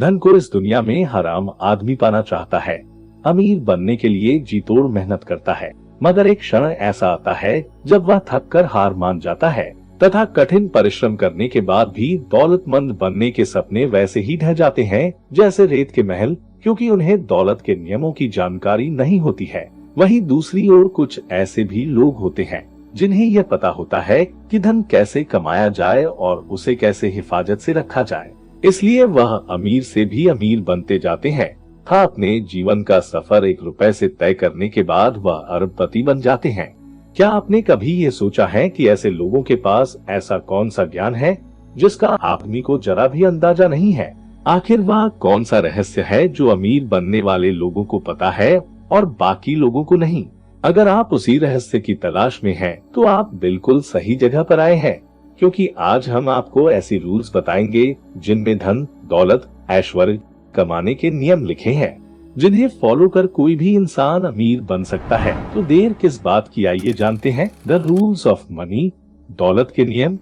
धन को इस दुनिया में हर आम आदमी पाना चाहता है। अमीर बनने के लिए जी तोड़ मेहनत करता है, मगर एक क्षण ऐसा आता है जब वह थक कर हार मान जाता है तथा कठिन परिश्रम करने के बाद भी दौलतमंद बनने के सपने वैसे ही ढह जाते हैं जैसे रेत के महल, क्योंकि उन्हें दौलत के नियमों की जानकारी नहीं होती है। वहीं दूसरी ओर कुछ ऐसे भी लोग होते हैं जिन्हें यह पता होता है कि धन कैसे कमाया जाए और उसे कैसे हिफाजत से रखा जाए, इसलिए वह अमीर से भी अमीर बनते जाते हैं। अपने जीवन का सफर 1 रुपए से तय करने के बाद वह अरबपति बन जाते हैं। क्या आपने कभी ये सोचा है कि ऐसे लोगों के पास ऐसा कौन सा ज्ञान है जिसका आदमी को जरा भी अंदाजा नहीं है? आखिर वह कौन सा रहस्य है जो अमीर बनने वाले लोगों को पता है और बाकी लोगों को नहीं? अगर आप उसी रहस्य की तलाश में हैं, तो आप बिल्कुल सही जगह पर आए हैं, क्योंकि आज हम आपको ऐसी रूल्स बताएंगे जिनमें धन, दौलत, ऐश्वर्य कमाने के नियम लिखे हैं, जिन्हें फॉलो कर कोई भी इंसान अमीर बन सकता है। तो देर किस बात की, आइए जानते हैं द रूल्स ऑफ मनी, दौलत के नियम।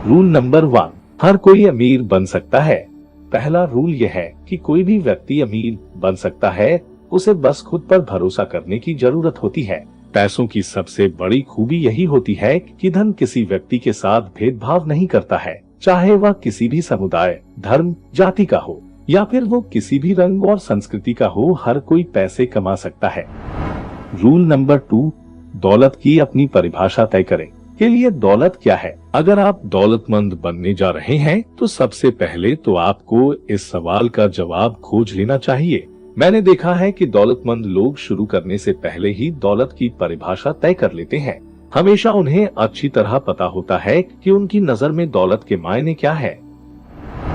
रूल नंबर 1, हर कोई अमीर बन सकता है। पहला रूल यह है कि कोई भी व्यक्ति अमीर बन सकता है, उसे बस खुद पर भरोसा करने की जरूरत होती है। पैसों की सबसे बड़ी खूबी यही होती है कि धन किसी व्यक्ति के साथ भेदभाव नहीं करता है, चाहे वह किसी भी समुदाय, धर्म, जाति का हो या फिर वो किसी भी रंग और संस्कृति का हो, हर कोई पैसे कमा सकता है। रूल नंबर 2, दौलत की अपनी परिभाषा तय करें। के लिए दौलत क्या है? अगर आप दौलतमंद बनने जा रहे हैं तो सबसे पहले तो आपको इस सवाल का जवाब खोज लेना चाहिए। मैंने देखा है कि दौलतमंद लोग शुरू करने से पहले ही दौलत की परिभाषा तय कर लेते हैं। हमेशा उन्हें अच्छी तरह पता होता है कि उनकी नजर में दौलत के मायने क्या है।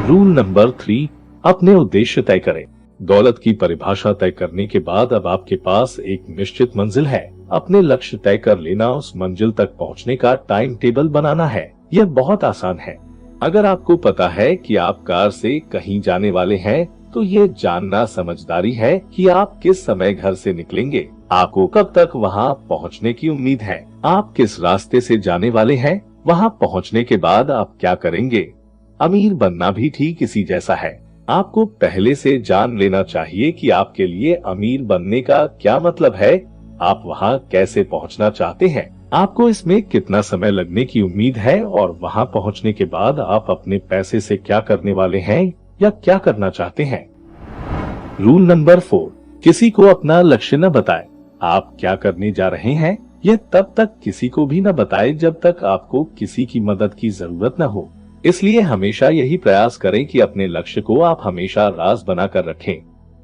रूल नंबर 3, अपने उद्देश्य तय करें। दौलत की परिभाषा तय करने के बाद अब आपके पास एक निश्चित मंजिल है। अपने लक्ष्य तय कर लेना, उस मंजिल तक पहुंचने का टाइम टेबल बनाना है। यह बहुत आसान है। अगर आपको पता है कि आप कार से कहीं जाने वाले हैं, तो ये जानना समझदारी है कि आप किस समय घर से निकलेंगे, आपको कब तक वहां पहुंचने की उम्मीद है, आप किस रास्ते से जाने वाले हैं, वहां पहुंचने के बाद आप क्या करेंगे। अमीर बनना भी ठीक इसी जैसा है। आपको पहले से जान लेना चाहिए कि आपके लिए अमीर बनने का क्या मतलब है, आप वहां कैसे पहुंचना चाहते हैं, आपको इसमें कितना समय लगने की उम्मीद है और वहां पहुंचने के बाद आप अपने पैसे से क्या करने वाले हैं या क्या करना चाहते हैं। रूल नंबर 4, किसी को अपना लक्ष्य न बताएं। आप क्या करने जा रहे हैं यह तब तक किसी को भी न बताएं जब तक आपको किसी की मदद की जरूरत न हो। इसलिए हमेशा यही प्रयास करें कि अपने लक्ष्य को आप हमेशा राज बनाकर रखें,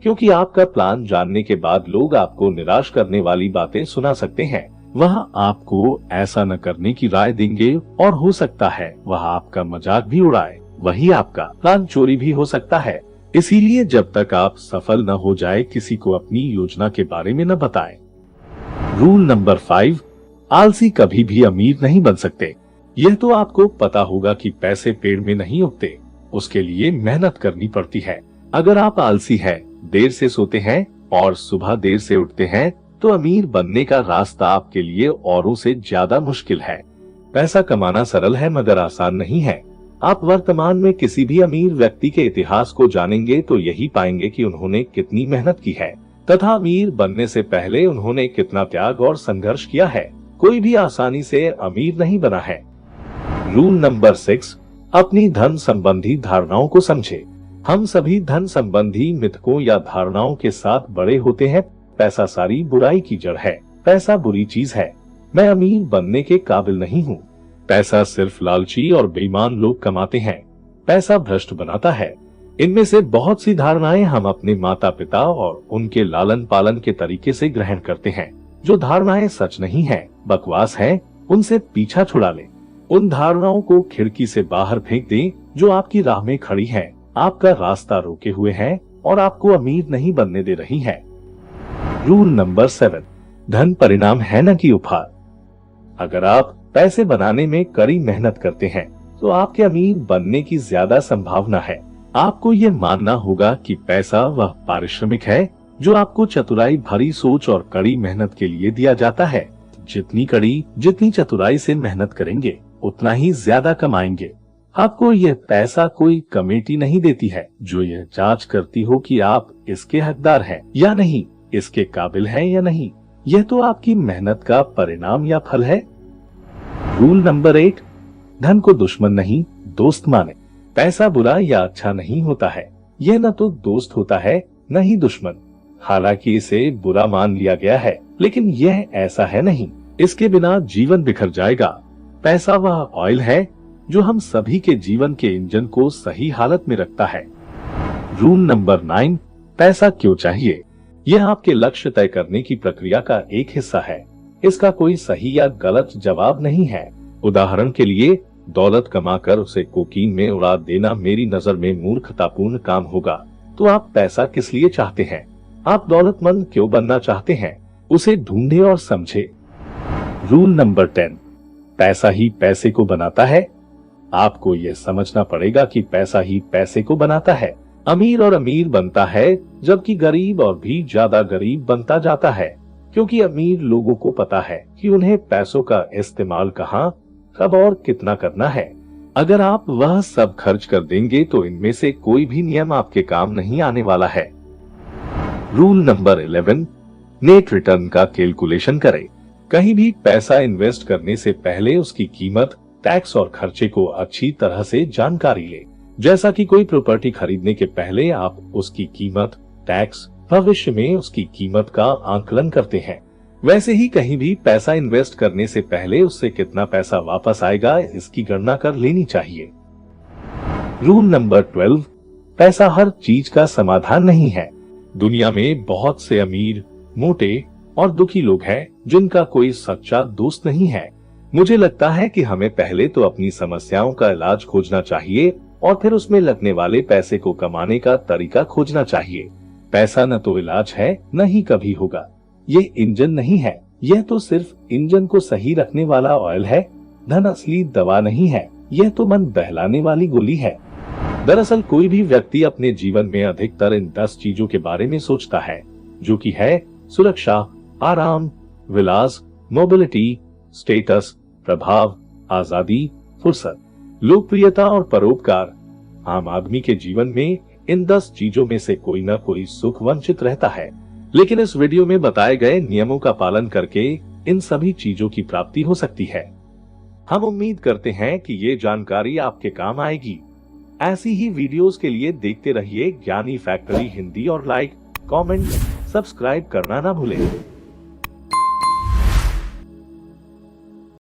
क्योंकि आपका प्लान जानने के बाद लोग आपको निराश करने वाली बातें सुना सकते हैं। वह आपको ऐसा न करने की राय देंगे और हो सकता है वह आपका मजाक भी उड़ाए। वही आपका प्लान चोरी भी हो सकता है। इसीलिए जब तक आप सफल न हो जाए, किसी को अपनी योजना के बारे में न बताएं। रूल नंबर 5, आलसी कभी भी अमीर नहीं बन सकते। यह तो आपको पता होगा कि पैसे पेड़ में नहीं उगते, उसके लिए मेहनत करनी पड़ती है। अगर आप आलसी हैं, देर से सोते हैं और सुबह देर से उठते हैं, तो अमीर बनने का रास्ता आपके लिए औरों से ज्यादा मुश्किल है। पैसा कमाना सरल है मगर आसान नहीं है। आप वर्तमान में किसी भी अमीर व्यक्ति के इतिहास को जानेंगे तो यही पाएंगे कि उन्होंने कितनी मेहनत की है तथा अमीर बनने से पहले उन्होंने कितना त्याग और संघर्ष किया है। कोई भी आसानी से अमीर नहीं बना है। रूल नंबर 6, अपनी धन संबंधी धारणाओं को समझे। हम सभी धन संबंधी मिथकों या धारणाओं के साथ बड़े होते हैं। पैसा सारी बुराई की जड़ है, पैसा बुरी चीज है, मैं अमीर बनने के काबिल नहीं हूँ, पैसा सिर्फ लालची और बेईमान लोग कमाते हैं, पैसा भ्रष्ट बनाता है। इनमें से बहुत सी धारणाएं हम अपने माता पिता और उनके लालन पालन के तरीके से ग्रहण करते हैं। जो धारणाएं सच नहीं है, बकवास है, उनसे पीछा छुड़ा लें। उन धारणाओं को खिड़की से बाहर फेंक दें जो आपकी राह में खड़ी हैं, आपका रास्ता रोके हुए हैं और आपको अमीर नहीं बनने दे रही हैं। रूल नंबर 7, धन परिणाम है न कि उपहार। अगर आप पैसे बनाने में कड़ी मेहनत करते हैं तो आपके अमीर बनने की ज्यादा संभावना है। आपको ये मानना होगा कि पैसा वह पारिश्रमिक है जो आपको चतुराई भरी सोच और कड़ी मेहनत के लिए दिया जाता है। जितनी चतुराई से मेहनत करेंगे उतना ही ज्यादा कमाएंगे। आपको यह पैसा कोई कमेटी नहीं देती है जो यह जांच करती हो कि आप इसके हकदार हैं या नहीं, इसके काबिल हैं या नहीं। यह तो आपकी मेहनत का परिणाम या फल है। रूल नंबर 8, धन को दुश्मन नहीं दोस्त माने। पैसा बुरा या अच्छा नहीं होता है, यह न तो दोस्त होता है न ही दुश्मन। हालांकि इसे बुरा मान लिया गया है, लेकिन यह ऐसा है नहीं। इसके बिना जीवन बिखर जाएगा। पैसा वह ऑयल है जो हम सभी के जीवन के इंजन को सही हालत में रखता है। रूल नंबर 9, पैसा क्यों चाहिए? यह आपके लक्ष्य तय करने की प्रक्रिया का एक हिस्सा है। इसका कोई सही या गलत जवाब नहीं है। उदाहरण के लिए, दौलत कमाकर उसे कोकीन में उड़ा देना मेरी नजर में मूर्खतापूर्ण काम होगा। तो आप पैसा किस लिए चाहते हैं? आप दौलतमंद क्यों बनना चाहते हैं? उसे ढूंढे और समझे। रूल नंबर 10, पैसा ही पैसे को बनाता है। आपको यह समझना पड़ेगा कि पैसा ही पैसे को बनाता है। अमीर और अमीर बनता है, जबकि गरीब और भी ज्यादा गरीब बनता जाता है, क्योंकि अमीर लोगों को पता है कि उन्हें पैसों का इस्तेमाल कहाँ, कब और कितना करना है। अगर आप वह सब खर्च कर देंगे तो इनमें से कोई भी नियम आपके काम नहीं आने वाला है। रूल नंबर 11, नेट रिटर्न का कैलकुलेशन करें। कहीं भी पैसा इन्वेस्ट करने से पहले उसकी कीमत, टैक्स और खर्चे को अच्छी तरह से जानकारी ले। जैसा कि कोई प्रॉपर्टी खरीदने के पहले आप उसकी कीमत, टैक्स, भविष्य में उसकी कीमत का आंकलन करते हैं, वैसे ही कहीं भी पैसा इन्वेस्ट करने से पहले उससे कितना पैसा वापस आएगा इसकी गणना कर लेनी चाहिए। रूल नंबर 12, पैसा हर चीज का समाधान नहीं है। दुनिया में बहुत से अमीर, मोटे और दुखी लोग हैं जिनका कोई सच्चा दोस्त नहीं है। मुझे लगता है कि हमें पहले तो अपनी समस्याओं का इलाज खोजना चाहिए और फिर उसमें लगने वाले पैसे को कमाने का तरीका खोजना चाहिए। पैसा न तो इलाज है न ही कभी होगा। ये इंजन नहीं है, यह तो सिर्फ इंजन को सही रखने वाला ऑयल है। धन असली दवा नहीं है, यह तो मन बहलाने वाली गोली है। दरअसल कोई भी व्यक्ति अपने जीवन में अधिकतर इन 10 चीजों के बारे में सोचता है, जो कि है सुरक्षा, आराम, विलास, मोबिलिटी, स्टेटस, प्रभाव, आजादी, फुर्सत, लोकप्रियता और परोपकार। आम आदमी के जीवन में इन 10 चीजों में से कोई न कोई सुख वंचित रहता है, लेकिन इस वीडियो में बताए गए नियमों का पालन करके इन सभी चीजों की प्राप्ति हो सकती है। हम उम्मीद करते हैं कि ये जानकारी आपके काम आएगी। ऐसी ही वीडियोस के लिए देखते रहिए ज्ञानी फैक्ट्री हिंदी और लाइक, कमेंट, सब्सक्राइब करना ना भूलें।